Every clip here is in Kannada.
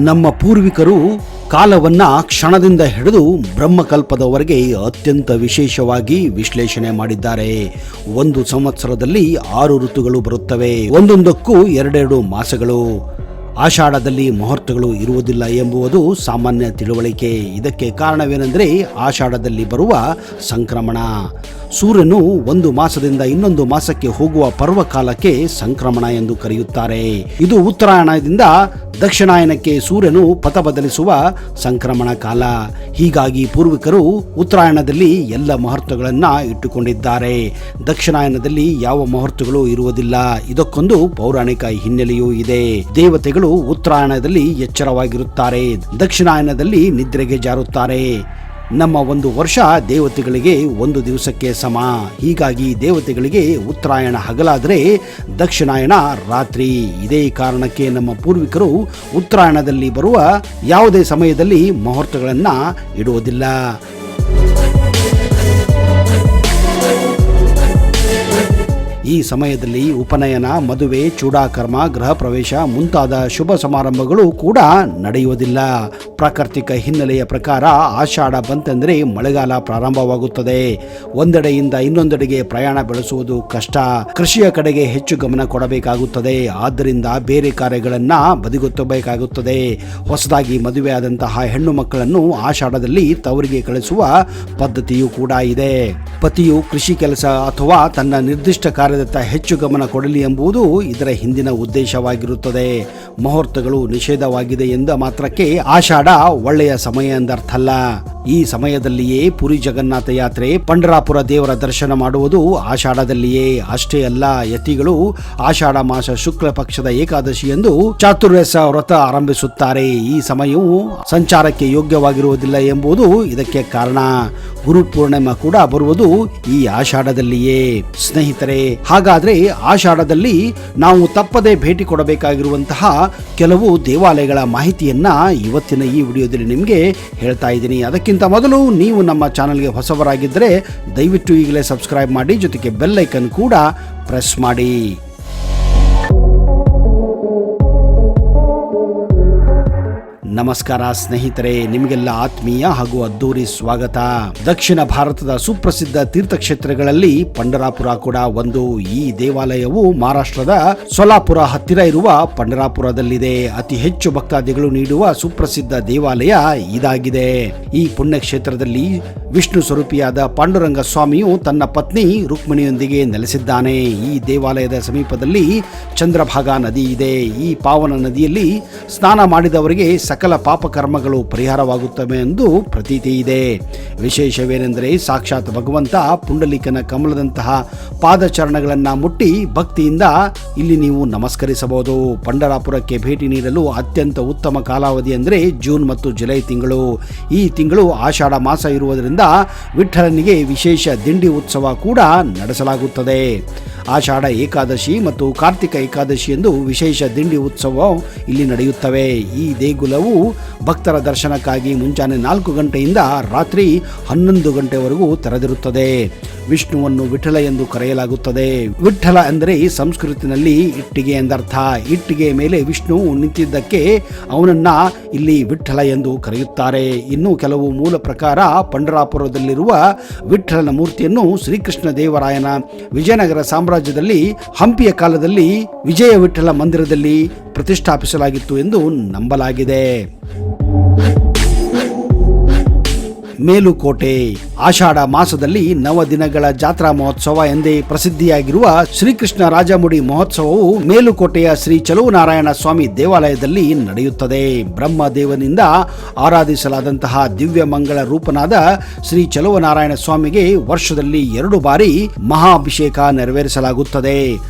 ನಮ್ಮ ಪೂರ್ವಿಕರು ಕಾಲವನ್ನ ಕ್ಷಣದಿಂದ ಹಿಡಿದು ಬ್ರಹ್ಮಕಲ್ಪದವರೆಗೆ ಅತ್ಯಂತ ವಿಶೇಷವಾಗಿ ವಿಶ್ಲೇಷಣೆ ಮಾಡಿದ್ದಾರೆ. ಒಂದು ಸಂವತ್ಸರದಲ್ಲಿ 6 ಋತುಗಳು ಬರುತ್ತವೆ, ಒಂದೊಂದಕ್ಕೂ 2 ಮಾಸಗಳು. ಆಷಾಢದಲ್ಲಿ ಮುಹೂರ್ತಗಳು ಇರುವುದಿಲ್ಲ ಎಂಬುದು ಸಾಮಾನ್ಯ ತಿಳುವಳಿಕೆ. ಇದಕ್ಕೆ ಕಾರಣವೇನೆಂದರೆ ಆಷಾಢದಲ್ಲಿ ಬರುವ ಸಂಕ್ರಮಣ. ಸೂರ್ಯನು ಒಂದು ಮಾಸದಿಂದ ಇನ್ನೊಂದು ಮಾಸಕ್ಕೆ ಹೋಗುವ ಪರ್ವಕಾಲಕ್ಕೆ ಸಂಕ್ರಮಣ ಎಂದು ಕರೆಯುತ್ತಾರೆ. ಇದು ಉತ್ತರಾಯಣದಿಂದ ದಕ್ಷಿಣಾಯನಕ್ಕೆ ಸೂರ್ಯನು ಪಥ ಬದಲಿಸುವ ಸಂಕ್ರಮಣ ಕಾಲ. ಹೀಗಾಗಿ ಪೂರ್ವಿಕರು ಉತ್ತರಾಯಣದಲ್ಲಿ ಎಲ್ಲ ಮುಹೂರ್ತಗಳನ್ನ ಇಟ್ಟುಕೊಂಡಿದ್ದಾರೆ. ದಕ್ಷಿಣಾಯನದಲ್ಲಿ ಯಾವ ಮುಹೂರ್ತಗಳು ಇರುವುದಿಲ್ಲ. ಇದಕ್ಕೊಂದು ಪೌರಾಣಿಕ ಹಿನ್ನೆಲೆಯೂ ಇದೆ. ದೇವತೆಗಳು ಉತ್ತರಾಯಣದಲ್ಲಿ ಎಚ್ಚರವಾಗಿರುತ್ತಾರೆ, ದಕ್ಷಿಣಾಯನದಲ್ಲಿ ನಿದ್ರೆಗೆ ಜಾರುತ್ತಾರೆ. ನಮ್ಮ ಒಂದು ವರ್ಷ ದೇವತೆಗಳಿಗೆ ಒಂದು ದಿವಸಕ್ಕೆ ಸಮ. ಹೀಗಾಗಿ ದೇವತೆಗಳಿಗೆ ಉತ್ತರಾಯಣ ಹಗಲಾದರೆ ದಕ್ಷಿಣಾಯನ ರಾತ್ರಿ. ಇದೇ ಕಾರಣಕ್ಕೆ ನಮ್ಮ ಪೂರ್ವಿಕರು ಉತ್ತರಾಯಣದಲ್ಲಿ ಬರುವ ಯಾವುದೇ ಸಮಯದಲ್ಲಿ ಮುಹೂರ್ತಗಳನ್ನು ಇಡುವುದಿಲ್ಲ. ಈ ಸಮಯದಲ್ಲಿ ಉಪನಯನ, ಮದುವೆ, ಚೂಡಾಕರ್ಮ, ಗೃಹ ಪ್ರವೇಶ ಮುಂತಾದ ಶುಭ ಸಮಾರಂಭಗಳು ಕೂಡ ನಡೆಯುವುದಿಲ್ಲ. ಪ್ರಾಕೃತಿಕ ಹಿನ್ನೆಲೆಯ ಪ್ರಕಾರ ಆಷಾಢ ಬಂತೆಂದರೆ ಮಳೆಗಾಲ ಪ್ರಾರಂಭವಾಗುತ್ತದೆ. ಒಂದೆಡೆಯಿಂದ ಇನ್ನೊಂದೆಡೆಗೆ ಪ್ರಯಾಣ ಬೆಳೆಸುವುದು ಕಷ್ಟ. ಕೃಷಿಯ ಕಡೆಗೆ ಹೆಚ್ಚು ಗಮನ ಕೊಡಬೇಕಾಗುತ್ತದೆ. ಆದ್ದರಿಂದ ಬೇರೆ ಕಾರ್ಯಗಳನ್ನ ಬದಿಗೊತ್ತಬೇಕಾಗುತ್ತದೆ. ಹೊಸದಾಗಿ ಮದುವೆಯಾದಂತಹ ಹೆಣ್ಣು ಮಕ್ಕಳನ್ನು ಆಷಾಢದಲ್ಲಿ ತವರಿಗೆ ಕಳಿಸುವ ಪದ್ಧತಿಯೂ ಕೂಡ ಇದೆ. ಪತಿಯು ಕೃಷಿ ಕೆಲಸ ಅಥವಾ ತನ್ನ ನಿರ್ದಿಷ್ಟ ಕಾರ್ಯದತ್ತ ಹೆಚ್ಚು ಗಮನ ಕೊಡಲಿ ಎಂಬುದು ಇದರ ಹಿಂದಿನ ಉದ್ದೇಶವಾಗಿರುತ್ತದೆ. ಮುಹೂರ್ತಗಳು ನಿಷೇಧವಾಗಿದೆ ಎಂದ ಮಾತ್ರಕ್ಕೆ ಆಷಾಢ ಒಳ್ಳೆಯ ಸಮಯ ಎಂದರ್ಥಲ್ಲ. ಈ ಸಮಯದಲ್ಲಿಯೇ ಪುರಿ ಜಗನ್ನಾಥ ಯಾತ್ರೆ, ಪಂಡರಾಪುರ ದೇವರ ದರ್ಶನ ಮಾಡುವುದು ಆಷಾಢದಲ್ಲಿಯೇ. ಅಷ್ಟೇ ಅಲ್ಲ, ಯತಿಗಳು ಆಷಾಢ ಮಾಸ ಶುಕ್ಲ ಪಕ್ಷದ ಏಕಾದಶಿ ಎಂದು ಚಾತುರ್ಮಾಸ ವ್ರತ ಆರಂಭಿಸುತ್ತಾರೆ. ಈ ಸಮಯವು ಸಂಚಾರಕ್ಕೆ ಯೋಗ್ಯವಾಗಿರುವುದಿಲ್ಲ ಎಂಬುದು ಇದಕ್ಕೆ ಕಾರಣ. ಗುರುಪೂರ್ಣಿಮಾ ಕೂಡ ಬರುವುದು ಈ ಆಷಾಢದಲ್ಲಿಯೇ. ಸ್ನೇಹಿತರೆ, ಹಾಗಾದ್ರೆ ಆಷಾಢದಲ್ಲಿ ನಾವು ತಪ್ಪದೆ ಭೇಟಿ ಕೊಡಬೇಕಾಗಿರುವಂತಹ ಕೆಲವು ದೇವಾಲಯಗಳ ಮಾಹಿತಿಯನ್ನ ಇವತ್ತಿನ ಈ ವಿಡಿಯೋದಲ್ಲಿ ನಿಮಗೆ ಹೇಳ್ತಾ ಇದ್ದೀನಿ. ಅದಕ್ಕಿಂತ ಮೊದಲು ನೀವು ನಮ್ಮ ಚಾನಲ್ಗೆ ಹೊಸಬರಾಗಿದ್ದರೆ ದಯವಿಟ್ಟು ಈಗಲೇ ಸಬ್ಸ್ಕ್ರೈಬ್ ಮಾಡಿ, ಜೊತೆಗೆ ಬೆಲ್ ಐಕನ್ ಕೂಡ ಪ್ರೆಸ್ ಮಾಡಿ. ನಮಸ್ಕಾರ ಸ್ನೇಹಿತರೆ, ನಿಮಗೆಲ್ಲ ಆತ್ಮೀಯ ಹಾಗೂ ಅದ್ದೂರಿ ಸ್ವಾಗತ. ದಕ್ಷಿಣ ಭಾರತದ ಸುಪ್ರಸಿದ್ಧ ತೀರ್ಥಕ್ಷೇತ್ರಗಳಲ್ಲಿ ಪಂಡರಾಪುರ ಕೂಡ ಒಂದು. ಈ ದೇವಾಲಯವು ಮಹಾರಾಷ್ಟ್ರದ ಸೋಲಾಪುರ ಹತ್ತಿರ ಇರುವ ಪಂಡರಾಪುರದಲ್ಲಿದೆ. ಅತಿ ಹೆಚ್ಚು ಭಕ್ತಾದಿಗಳು ನೀಡುವ ಸುಪ್ರಸಿದ್ಧ ದೇವಾಲಯ ಇದಾಗಿದೆ. ಈ ಪುಣ್ಯಕ್ಷೇತ್ರದಲ್ಲಿ ವಿಷ್ಣು ಸ್ವರೂಪಿಯಾದ ಪಾಂಡುರಂಗ ಸ್ವಾಮಿಯು ತನ್ನ ಪತ್ನಿ ರುಕ್ಮಿಣಿಯೊಂದಿಗೆ ನೆಲೆಸಿದ್ದಾನೆ. ಈ ದೇವಾಲಯದ ಸಮೀಪದಲ್ಲಿ ಚಂದ್ರಭಾಗಾ ನದಿ ಇದೆ. ಈ ಪಾವನ ನದಿಯಲ್ಲಿ ಸ್ನಾನ ಮಾಡಿದವರಿಗೆ ಸಕಲ ಪಾಪಕರ್ಮಗಳು ಪರಿಹಾರವಾಗುತ್ತವೆ ಎಂದು ಪ್ರತೀತಿ ಇದೆ. ವಿಶೇಷವೇನೆಂದರೆ ಸಾಕ್ಷಾತ್ ಭಗವಂತ ಪುಂಡಲೀಕನ ಕಮಲದಂತಹ ಪಾದಚರಣಗಳನ್ನು ಮುಟ್ಟಿ ಭಕ್ತಿಯಿಂದ ಇಲ್ಲಿ ನೀವು ನಮಸ್ಕರಿಸಬಹುದು. ಪಂಡರಾಪುರಕ್ಕೆ ಭೇಟಿ ನೀಡಲು ಅತ್ಯಂತ ಉತ್ತಮ ಕಾಲಾವಧಿ ಅಂದರೆ ಜೂನ್ ಮತ್ತು ಜುಲೈ ತಿಂಗಳು. ಈ ತಿಂಗಳು ಆಷಾಢ ಮಾಸ ಇರುವುದರಿಂದ ವಿಠ್ಠಲನಿಗೆ ವಿಶೇಷ ದಿಂಡಿ ಉತ್ಸವ ಕೂಡ ನಡೆಸಲಾಗುತ್ತದೆ. ಆಷಾಢ ಏಕಾದಶಿ ಮತ್ತು ಕಾರ್ತಿಕ ಏಕಾದಶಿ ಎಂದು ವಿಶೇಷ ದಿಂಡಿ ಉತ್ಸವ ಇಲ್ಲಿ ನಡೆಯುತ್ತವೆ. ಈ ದೇಗುಲವು ಭಕ್ತರ ದರ್ಶನಕ್ಕಾಗಿ ಮುಂಜಾನೆ 4 ಗಂಟೆಯಿಂದ ರಾತ್ರಿ 11 ಗಂಟೆವರೆಗೂ ತೆರೆದಿರುತ್ತದೆ. ವಿಷ್ಣುವನ್ನು ವಿಠಲ ಎಂದು ಕರೆಯಲಾಗುತ್ತದೆ. ವಿಠಲ ಅಂದರೆ ಸಂಸ್ಕೃತಿನಲ್ಲಿ ಇಟ್ಟಿಗೆ ಎಂದರ್ಥ. ಇಟ್ಟಿಗೆ ಮೇಲೆ ವಿಷ್ಣು ನಿಂತಿದ್ದಕ್ಕೆ ಅವನನ್ನ ಇಲ್ಲಿ ವಿಠಲ ಎಂದು ಕರೆಯುತ್ತಾರೆ. ಇನ್ನು ಕೆಲವು ಮೂಲ ಪ್ರಕಾರ ಪಂಡರಾಪುರದಲ್ಲಿರುವ ವಿಠಲನ ಮೂರ್ತಿಯನ್ನು ಶ್ರೀಕೃಷ್ಣ ದೇವರಾಯನ ವಿಜಯನಗರ ಸಾಮ್ರಾಜ್ಯದಲ್ಲಿ ಹಂಪಿಯ ಕಾಲದಲ್ಲಿ ವಿಜಯ ವಿಠಲ ಮಂದಿರದಲ್ಲಿ ಪ್ರತಿಷ್ಠಾಪಿಸಲಾಗಿತ್ತು ಎಂದು ನಂಬಲಾಗಿದೆ. ಮೇಲುಕೋಟೆ ಆಷಾಢ ಮಾಸದಲ್ಲಿ 9 ದಿನಗಳ ಜಾತ್ರಾ ಮಹೋತ್ಸವ ಎಂದೇ ಪ್ರಸಿದ್ಧಿಯಾಗಿರುವ ಶ್ರೀಕೃಷ್ಣ ರಾಜಮುಡಿ ಮಹೋತ್ಸವವು ಮೇಲುಕೋಟೆಯ ಶ್ರೀ ಚಲುವನಾರಾಯಣ ಸ್ವಾಮಿ ದೇವಾಲಯದಲ್ಲಿ ನಡೆಯುತ್ತದೆ. ಬ್ರಹ್ಮದೇವನಿಂದ ಆರಾಧಿಸಲಾದಂತಹ ದಿವ್ಯ ಮಂಗಳ ರೂಪನಾದ ಶ್ರೀ ಚಲುವನಾರಾಯಣ ಸ್ವಾಮಿಗೆ ವರ್ಷದಲ್ಲಿ 2 ಬಾರಿ ಮಹಾಭಿಷೇಕ ನೆರವೇರಿಸಲಾಗುತ್ತದೆ.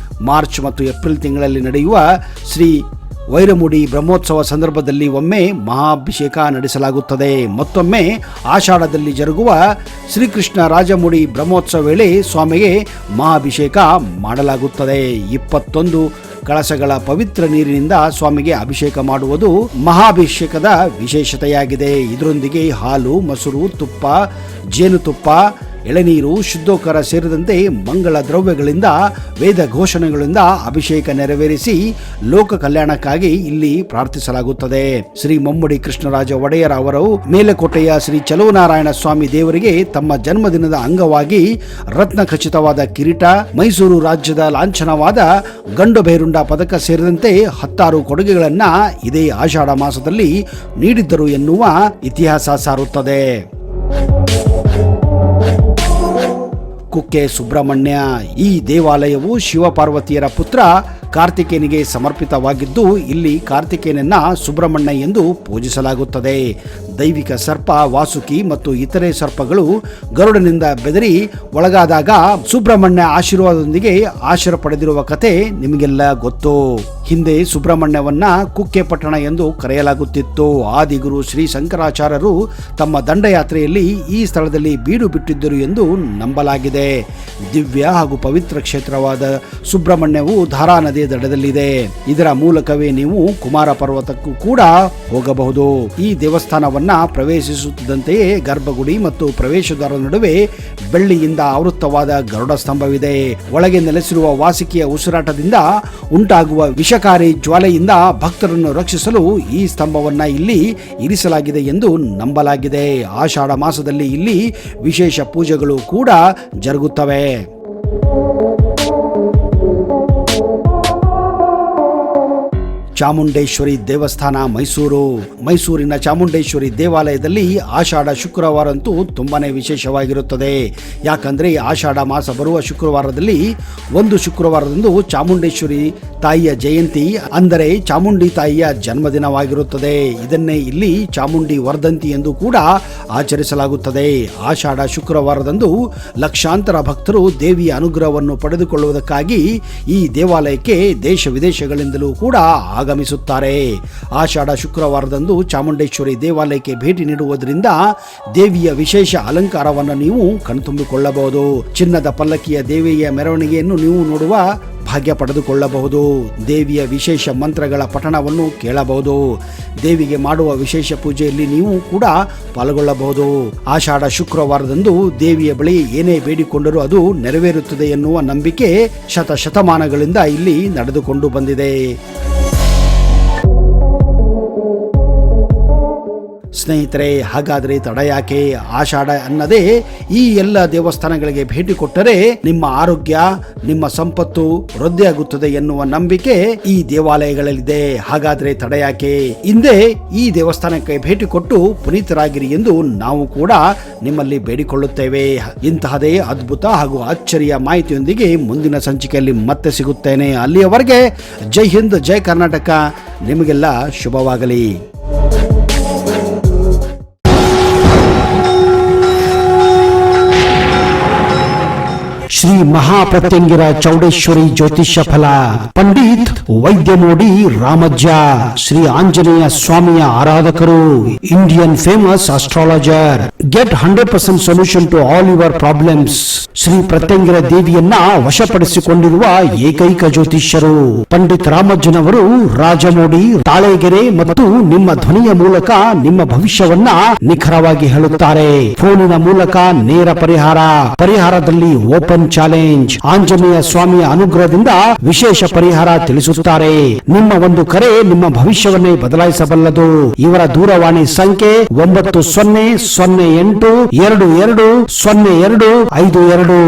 ಮಾರ್ಚ್ ಮತ್ತು ಏಪ್ರಿಲ್ ತಿಂಗಳಲ್ಲಿ ನಡೆಯುವ ಶ್ರೀ ವೈರಮುಡಿ ಬ್ರಹ್ಮೋತ್ಸವ ಸಂದರ್ಭದಲ್ಲಿ ಒಮ್ಮೆ ಮಹಾಭಿಷೇಕ ನಡೆಸಲಾಗುತ್ತದೆ. ಮತ್ತೊಮ್ಮೆ ಆಷಾಢದಲ್ಲಿ ಜರುಗುವ ಶ್ರೀಕೃಷ್ಣ ರಾಜಮುಡಿ ಬ್ರಹ್ಮೋತ್ಸವ ವೇಳೆ ಸ್ವಾಮಿಗೆ ಮಹಾಭಿಷೇಕ ಮಾಡಲಾಗುತ್ತದೆ. 21 ಕಳಶಗಳ ಪವಿತ್ರ ನೀರಿನಿಂದ ಸ್ವಾಮಿಗೆ ಅಭಿಷೇಕ ಮಾಡುವುದು ಮಹಾಭಿಷೇಕದ ವಿಶೇಷತೆಯಾಗಿದೆ. ಇದರೊಂದಿಗೆ ಹಾಲು, ಮೊಸರು, ತುಪ್ಪ, ಜೇನುತುಪ್ಪ ಎಳೆನೀರು, ಶುದ್ಧೋಕರ ಸೇರಿದಂತೆ ಮಂಗಳ ದ್ರವ್ಯಗಳಿಂದ, ವೇದ ಘೋಷಣೆಗಳಿಂದ ಅಭಿಷೇಕ ನೆರವೇರಿಸಿ ಲೋಕ ಕಲ್ಯಾಣಕ್ಕಾಗಿ ಇಲ್ಲಿ ಪ್ರಾರ್ಥಿಸಲಾಗುತ್ತದೆ. ಶ್ರೀ ಮುಮ್ಮಡಿ ಕೃಷ್ಣರಾಜ ಒಡೆಯರ್ ಅವರು ಮೇಲುಕೋಟೆಯ ಶ್ರೀ ಚಲುವನಾರಾಯಣ ಸ್ವಾಮಿ ದೇವರಿಗೆ ತಮ್ಮ ಜನ್ಮದಿನದ ಅಂಗವಾಗಿ ರತ್ನ ಖಚಿತವಾದ ಕಿರೀಟ, ಮೈಸೂರು ರಾಜ್ಯದ ಲಾಂಛನವಾದ ಗಂಡು ಭೈರುಂಡ ಪದಕ ಸೇರಿದಂತೆ 10 ಕೊಡುಗೆಗಳನ್ನ ಇದೇ ಆಷಾಢ ಮಾಸದಲ್ಲಿ ನೀಡಿದ್ದರು ಎನ್ನುವ ಇತಿಹಾಸ ಸಾರುತ್ತದೆ. ಕುಕ್ಕೆ ಸುಬ್ರಹ್ಮಣ್ಯ. ಈ ದೇವಾಲಯವು ಶಿವಪಾರ್ವತಿಯರ ಪುತ್ರ ಕಾರ್ತಿಕೇಯನಿಗೆ ಸಮರ್ಪಿತವಾಗಿದ್ದು, ಇಲ್ಲಿ ಕಾರ್ತಿಕೇಯನನ್ನ ಸುಬ್ರಹ್ಮಣ್ಯ ಎಂದು ಪೂಜಿಸಲಾಗುತ್ತದೆ. ದೈವಿಕ ಸರ್ಪ ವಾಸುಕಿ ಮತ್ತು ಇತರೆ ಸರ್ಪಗಳು ಗರುಡನಿಂದ ಬೆದರಿ ಒಳಗಾದಾಗ ಸುಬ್ರಹ್ಮಣ್ಯ ಆಶೀರ್ವಾದದೊಂದಿಗೆ ಆಶೀರ್ವಾದ ಪಡೆದಿರುವ ಕತೆ ನಿಮಗೆಲ್ಲ ಗೊತ್ತು. ಹಿಂದೆ ಸುಬ್ರಹ್ಮಣ್ಯವನ್ನ ಕುಕ್ಕೆ ಪಟ್ಟಣ ಎಂದು ಕರೆಯಲಾಗುತ್ತಿತ್ತು. ಆದಿಗುರು ಶ್ರೀ ಶಂಕರಾಚಾರ್ಯರು ತಮ್ಮ ದಂಡಯಾತ್ರೆಯಲ್ಲಿ ಈ ಸ್ಥಳದಲ್ಲಿ ಬೀಡು ಬಿಟ್ಟಿದ್ದರು ಎಂದು ನಂಬಲಾಗಿದೆ. ದಿವ್ಯ ಹಾಗೂ ಪವಿತ್ರ ಕ್ಷೇತ್ರವಾದ ಸುಬ್ರಹ್ಮಣ್ಯವು ಧಾರಾ ನದಿಯ ದಡದಲ್ಲಿದೆ. ಇದರ ಮೂಲಕವೇ ನೀವು ಕುಮಾರ ಪರ್ವತಕ್ಕೂ ಕೂಡ ಹೋಗಬಹುದು. ಈ ದೇವಸ್ಥಾನವನ್ನ ಪ್ರವೇಶಿಸುತ್ತಿದ್ದಂತೆಯೇ ಗರ್ಭಗುಡಿ ಮತ್ತು ಪ್ರವೇಶದ್ವಾರದ ನಡುವೆ ಬೆಳ್ಳಿಯಿಂದ ಆವೃತ್ತವಾದ ಗರುಡ ಸ್ತಂಭವಿದೆ. ಒಳಗೆ ನೆಲೆಸಿರುವ ವಾಸಿಕೆಯ ಉಸಿರಾಟದಿಂದ ಉಂಟಾಗುವ ವಿಷಕಾರಿ ಜ್ವಾಲೆಯಿಂದ ಭಕ್ತರನ್ನು ರಕ್ಷಿಸಲು ಈ ಸ್ತಂಭವನ್ನ ಇಲ್ಲಿ ಇರಿಸಲಾಗಿದೆ ಎಂದು ನಂಬಲಾಗಿದೆ. ಆಷಾಢ ಮಾಸದಲ್ಲಿ ಇಲ್ಲಿ ವಿಶೇಷ ಪೂಜೆಗಳು ಕೂಡ ಜರುಗುತ್ತವೆ. ಚಾಮುಂಡೇಶ್ವರಿ ದೇವಸ್ಥಾನ ಮೈಸೂರಿನ ಚಾಮುಂಡೇಶ್ವರಿ ದೇವಾಲಯದಲ್ಲಿ ಆಷಾಢ ಶುಕ್ರವಾರಂತೂ ತುಂಬಾನೇ ವಿಶೇಷವಾಗಿರುತ್ತದೆ. ಯಾಕಂದ್ರೆ ಆಷಾಢ ಮಾಸ ಬರುವ ಶುಕ್ರವಾರದಲ್ಲಿ ಒಂದು ಶುಕ್ರವಾರದಂದು ಚಾಮುಂಡೇಶ್ವರಿ ತಾಯಿಯ ಜಯಂತಿ, ಅಂದರೆ ಚಾಮುಂಡಿ ತಾಯಿಯ ಜನ್ಮದಿನವಾಗಿರುತ್ತದೆ. ಇದನ್ನೇ ಇಲ್ಲಿ ಚಾಮುಂಡಿ ವರ್ಧಂತಿ ಎಂದು ಕೂಡ ಆಚರಿಸಲಾಗುತ್ತದೆ. ಆಷಾಢ ಶುಕ್ರವಾರದಂದು ಲಕ್ಷಾಂತರ ಭಕ್ತರು ದೇವಿಯ ಅನುಗ್ರಹವನ್ನು ಪಡೆದುಕೊಳ್ಳುವುದಕ್ಕಾಗಿ ಈ ದೇವಾಲಯಕ್ಕೆ ದೇಶ ವಿದೇಶಗಳಿಂದಲೂ ಕೂಡ ಆಗಮಿಸುತ್ತಾರೆ. ಆಷಾಢ ಶುಕ್ರವಾರದಂದು ಚಾಮುಂಡೇಶ್ವರಿ ದೇವಾಲಯಕ್ಕೆ ಭೇಟಿ ನೀಡುವುದರಿಂದ ದೇವಿಯ ವಿಶೇಷ ಅಲಂಕಾರವನ್ನು ನೀವು ಕಣ್ತುಂಬಿಕೊಳ್ಳಬಹುದು. ಚಿನ್ನದ ಪಲ್ಲಕ್ಕಿಯ ದೇವಿಯ ಮೆರವಣಿಗೆಯನ್ನು ನೀವು ನೋಡುವ ಭಾಗ್ಯ ಪಡೆದುಕೊಳ್ಳಬಹುದು. ದೇವಿಯ ವಿಶೇಷ ಮಂತ್ರಗಳ ಪಠಣವನ್ನು ಕೇಳಬಹುದು. ದೇವಿಗೆ ಮಾಡುವ ವಿಶೇಷ ಪೂಜೆಯಲ್ಲಿ ನೀವು ಕೂಡ ಪಾಲ್ಗೊಳ್ಳಬಹುದು. ಆಷಾಢ ಶುಕ್ರವಾರದಂದು ದೇವಿಯ ಬಳಿ ಏನೇ ಬೇಡಿಕೊಂಡರೂ ಅದು ನೆರವೇರುತ್ತದೆ ಎನ್ನುವ ನಂಬಿಕೆ ಶತಮಾನಗಳಿಂದ ಇಲ್ಲಿ ನಡೆದುಕೊಂಡು ಬಂದಿದೆ. ಸ್ನೇಹಿತರೆ, ಹಾಗಾದರೆ ತಡ ಯಾಕೆ? ಆಷಾಢ ಅನ್ನದೇ ಈ ಎಲ್ಲ ದೇವಸ್ಥಾನಗಳಿಗೆ ಭೇಟಿ ಕೊಟ್ಟರೆ ನಿಮ್ಮ ಆರೋಗ್ಯ, ನಿಮ್ಮ ಸಂಪತ್ತು ವೃದ್ಧಿಯಾಗುತ್ತದೆ ಎನ್ನುವ ನಂಬಿಕೆ ಈ ದೇವಾಲಯಗಳಲ್ಲಿದೆ. ಹಾಗಾದರೆ ತಡ ಯಾಕೆ? ಹಿಂದೆ ಈ ದೇವಸ್ಥಾನಕ್ಕೆ ಭೇಟಿ ಕೊಟ್ಟು ಪುನೀತರಾಗಿರಿ ಎಂದು ನಾವು ಕೂಡ ನಿಮ್ಮಲ್ಲಿ ಬೇಡಿಕೊಳ್ಳುತ್ತೇವೆ. ಇಂತಹದೇ ಅದ್ಭುತ ಹಾಗೂ ಅಚ್ಚರಿಯ ಮಾಹಿತಿಯೊಂದಿಗೆ ಮುಂದಿನ ಸಂಚಿಕೆಯಲ್ಲಿ ಮತ್ತೆ ಸಿಗುತ್ತೇನೆ. ಅಲ್ಲಿಯವರೆಗೆ ಜೈ ಹಿಂದ್, ಜೈ ಕರ್ನಾಟಕ. ನಿಮಗೆಲ್ಲ ಶುಭವಾಗಲಿ. ಶ್ರೀ ಮಹಾಪ್ರತ್ಯಂಗಿರ ಚೌಡೇಶ್ವರಿ ಜ್ಯೋತಿಷ್ಯ ಫಲ, ಪಂಡಿತ್ ವೈದ್ಯಮೋಡಿ ರಾಮಜ್ಜ, ಶ್ರೀ ಆಂಜನೇಯ ಸ್ವಾಮಿಯ ಆರಾಧಕರು, Indian famous astrologer. Get 100% solution to all your problems. Shri Pratyangira ದೇವಿಯನ್ನ ವಶಪಡಿಸಿಕೊಂಡಿರುವ ಏಕೈಕ ಜ್ಯೋತಿಷ್ಯರು ಪಂಡಿತ್ ರಾಮಜ್ಜನವರು. ರಾಜಮೋಡಿ, ತಾಳೆಗೆರೆ ಮತ್ತು ನಿಮ್ಮ ಧ್ವನಿಯ ಮೂಲಕ ನಿಮ್ಮ ಭವಿಷ್ಯವನ್ನ ನಿಖರವಾಗಿ ಹೇಳುತ್ತಾರೆ. ಫೋನಿನ ಮೂಲಕ ನೇರ ಪರಿಹಾರದಲ್ಲಿ ಓಪನ್ ಚಾಲೆಂಜ್. ಆಂಜನೇಯ ಸ್ವಾಮಿಯ ಅನುಗ್ರಹದಿಂದ ವಿಶೇಷ ಪರಿಹಾರ ತಿಳಿಸುತ್ತಾರೆ. ನಿಮ್ಮ ಒಂದು ಕರೆ ನಿಮ್ಮ ಭವಿಷ್ಯವನ್ನೇ ಬದಲಾಯಿಸಬಲ್ಲದು. ಇವರ ದೂರವಾಣಿ ಸಂಖ್ಯೆ 9008220252.